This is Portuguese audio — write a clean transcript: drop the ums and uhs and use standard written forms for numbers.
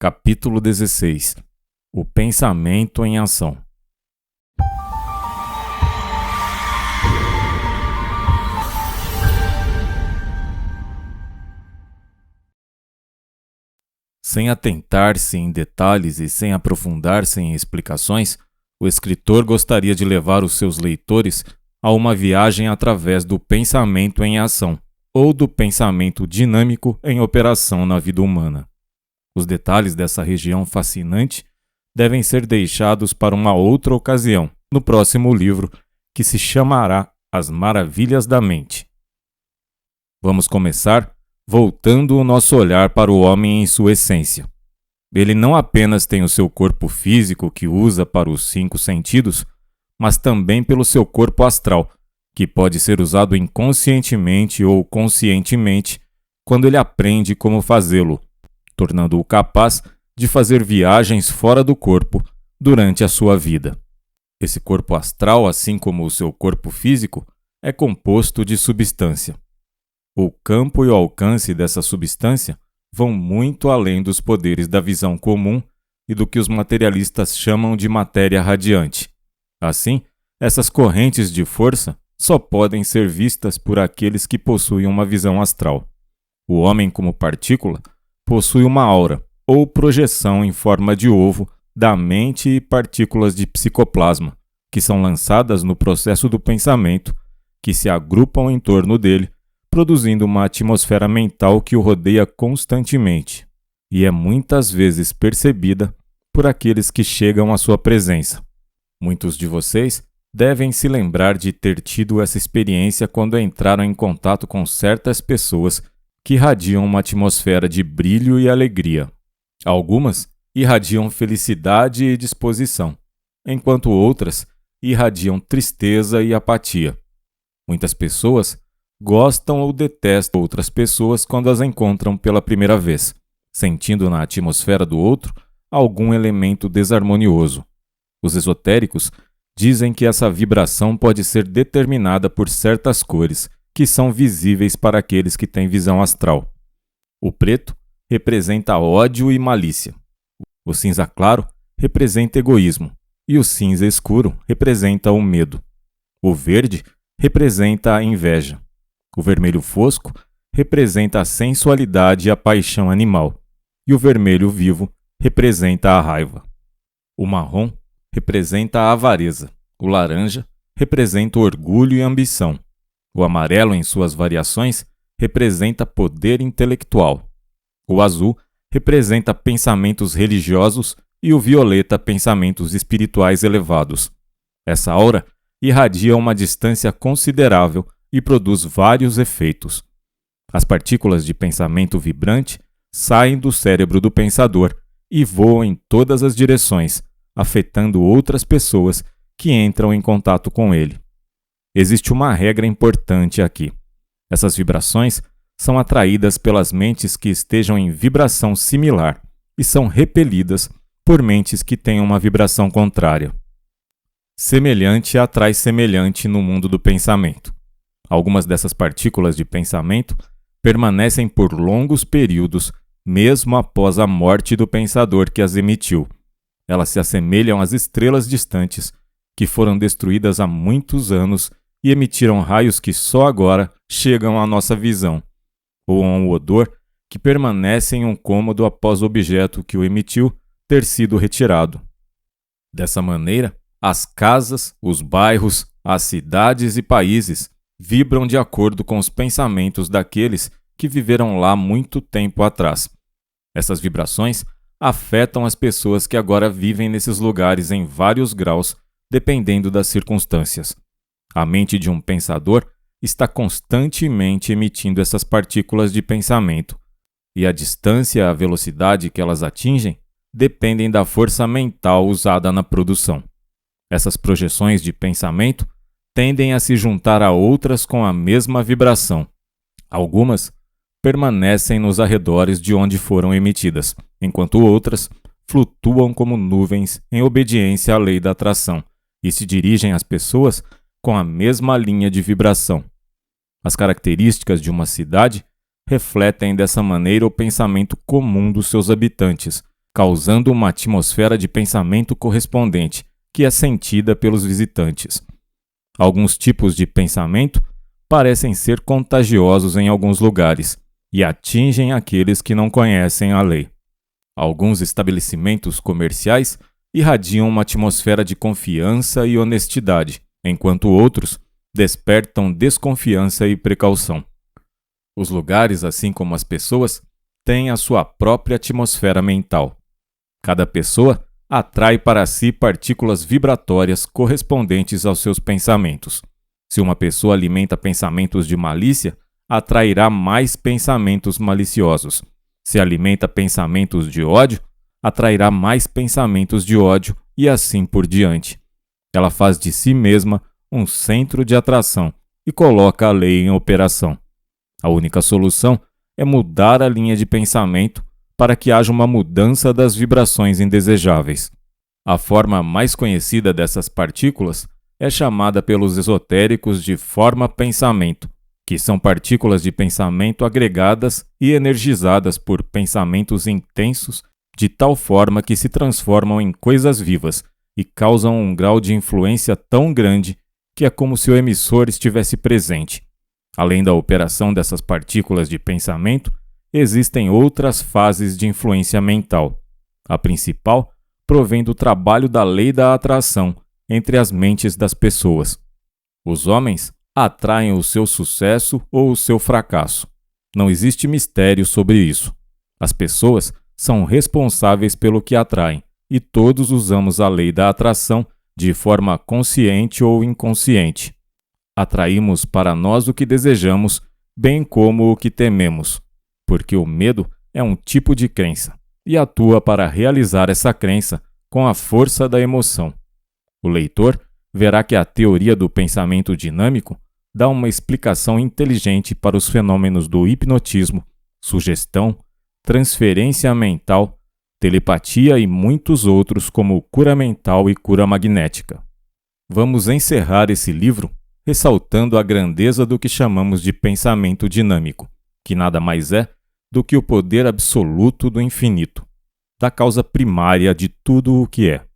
Capítulo 16. O pensamento em ação. Sem atentar-se em detalhes e sem aprofundar-se em explicações, o escritor gostaria de levar os seus leitores a uma viagem através do pensamento em ação, ou do pensamento dinâmico em operação na vida humana. Os detalhes dessa região fascinante devem ser deixados para uma outra ocasião, no próximo livro, que se chamará As Maravilhas da Mente. Vamos começar voltando o nosso olhar para o homem em sua essência. Ele não apenas tem o seu corpo físico que usa para os 5 sentidos, mas também pelo seu corpo astral, que pode ser usado inconscientemente ou conscientemente quando ele aprende como fazê-lo, tornando-o capaz de fazer viagens fora do corpo durante a sua vida. Esse corpo astral, assim como o seu corpo físico, é composto de substância. O campo e o alcance dessa substância vão muito além dos poderes da visão comum e do que os materialistas chamam de matéria radiante. Assim, essas correntes de força só podem ser vistas por aqueles que possuem uma visão astral. O homem, como partícula, possui uma aura, ou projeção em forma de ovo, da mente e partículas de psicoplasma, que são lançadas no processo do pensamento, que se agrupam em torno dele, produzindo uma atmosfera mental que o rodeia constantemente, e é muitas vezes percebida por aqueles que chegam à sua presença. Muitos de vocês devem se lembrar de ter tido essa experiência quando entraram em contato com certas pessoas que irradiam uma atmosfera de brilho e alegria. Algumas irradiam felicidade e disposição, enquanto outras irradiam tristeza e apatia. Muitas pessoas gostam ou detestam outras pessoas quando as encontram pela primeira vez, sentindo na atmosfera do outro algum elemento desarmonioso. Os esotéricos dizem que essa vibração pode ser determinada por certas cores que são visíveis para aqueles que têm visão astral. O preto representa ódio e malícia. O cinza claro representa egoísmo e o cinza escuro representa o medo. O verde representa a inveja. O vermelho fosco representa a sensualidade e a paixão animal, e o vermelho vivo representa a raiva. O marrom representa a avareza, o laranja representa o orgulho e a ambição, o amarelo em suas variações representa poder intelectual, o azul representa pensamentos religiosos e o violeta pensamentos espirituais elevados. Essa aura irradia uma distância considerável e produz vários efeitos. As partículas de pensamento vibrante saem do cérebro do pensador e voam em todas as direções, afetando outras pessoas que entram em contato com ele. Existe uma regra importante aqui. Essas vibrações são atraídas pelas mentes que estejam em vibração similar e são repelidas por mentes que tenham uma vibração contrária. Semelhante atrai semelhante no mundo do pensamento. Algumas dessas partículas de pensamento permanecem por longos períodos, mesmo após a morte do pensador que as emitiu. Elas se assemelham às estrelas distantes, que foram destruídas há muitos anos e emitiram raios que só agora chegam à nossa visão, ou a um odor que permanece em um cômodo após o objeto que o emitiu ter sido retirado. Dessa maneira, as casas, os bairros, as cidades e países vibram de acordo com os pensamentos daqueles que viveram lá muito tempo atrás. Essas vibrações afetam as pessoas que agora vivem nesses lugares em vários graus, dependendo das circunstâncias. A mente de um pensador está constantemente emitindo essas partículas de pensamento, e a distância e a velocidade que elas atingem dependem da força mental usada na produção. Essas projeções de pensamento tendem a se juntar a outras com a mesma vibração. Algumas permanecem nos arredores de onde foram emitidas, enquanto outras flutuam como nuvens em obediência à lei da atração e se dirigem às pessoas com a mesma linha de vibração. As características de uma cidade refletem dessa maneira o pensamento comum dos seus habitantes, causando uma atmosfera de pensamento correspondente, que é sentida pelos visitantes. Alguns tipos de pensamento parecem ser contagiosos em alguns lugares e atingem aqueles que não conhecem a lei. Alguns estabelecimentos comerciais irradiam uma atmosfera de confiança e honestidade, enquanto outros despertam desconfiança e precaução. Os lugares, assim como as pessoas, têm a sua própria atmosfera mental. Cada pessoa atrai para si partículas vibratórias correspondentes aos seus pensamentos. Se uma pessoa alimenta pensamentos de malícia, atrairá mais pensamentos maliciosos. Se alimenta pensamentos de ódio, atrairá mais pensamentos de ódio e assim por diante. Ela faz de si mesma um centro de atração e coloca a lei em operação. A única solução é mudar a linha de pensamento para que haja uma mudança das vibrações indesejáveis. A forma mais conhecida dessas partículas é chamada pelos esotéricos de forma-pensamento, que são partículas de pensamento agregadas e energizadas por pensamentos intensos de tal forma que se transformam em coisas vivas e causam um grau de influência tão grande que é como se o emissor estivesse presente. Além da operação dessas partículas de pensamento, existem outras fases de influência mental. A principal provém do trabalho da lei da atração entre as mentes das pessoas. Os homens atraem o seu sucesso ou o seu fracasso. Não existe mistério sobre isso. As pessoas são responsáveis pelo que atraem, e todos usamos a lei da atração de forma consciente ou inconsciente. Atraímos para nós o que desejamos, bem como o que tememos, porque o medo é um tipo de crença e atua para realizar essa crença com a força da emoção. O leitor verá que a teoria do pensamento dinâmico dá uma explicação inteligente para os fenômenos do hipnotismo, sugestão, transferência mental, telepatia e muitos outros como cura mental e cura magnética. Vamos encerrar esse livro ressaltando a grandeza do que chamamos de pensamento dinâmico, que nada mais é do que o poder absoluto do infinito, da causa primária de tudo o que é.